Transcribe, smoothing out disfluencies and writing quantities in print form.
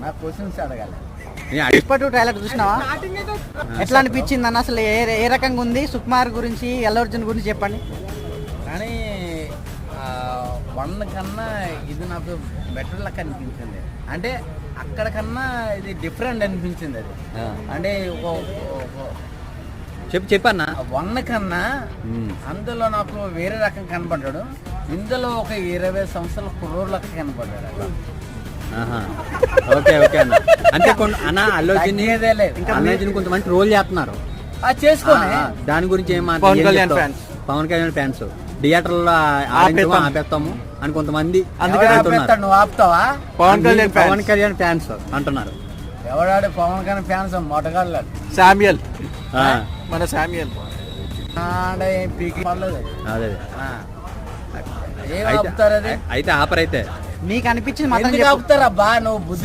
నా క్వశ్చన్స్ అడగాలి. పుష్ప 2 ట్రైలర్ చూసినావా? ఎట్లా అనిపించింది అన్న? అసలు ఏ రకంగా ఉంది? సుకుమార్ గురించి, అల్లు అర్జున్ గురించి చెప్పండి. కానీ 1 కన్నా ఇది నాకు బెటర్ లెక్క అనిపించింది. అంటే అక్కడ కన్నా ఇది డిఫరెంట్ అనిపించింది. అది అంటే చెప్పన్నా 1 కన్నా అందులో నాకు వేరే రకం కనపడ్డాడు. ఇందులో ఒక 20 సంవత్సరాల కుర్రోళ్ళకి కనపడ్డాడు. ఓకే ఓకే అన్న. అంటే అన్న అల్లు అర్జున్ కొంతమంది రోల్ చేస్తున్నారు, చేసుకోండి. దాని గురించి పవన్ కళ్యాణ్ ఫ్యాన్స్ థియేటర్లో ఆపేస్తాము అని కొంతమంది నువ్వు ఆపుతావా? పవన్ కళ్యాణ్ ఫ్యాన్స్ అంటున్నారు. ఎవడాడు పవన్ కళ్యాణ్ ఫ్యాన్స్? మొట్టగాడు శామ్యుయల్, మన శామ్యుయల్ అదే ఏం ఆపుతారు? అది అయితే ఆపరైతే మీకు అనిపించింది మాత్రం ఆపుతారా? బా నువ్వు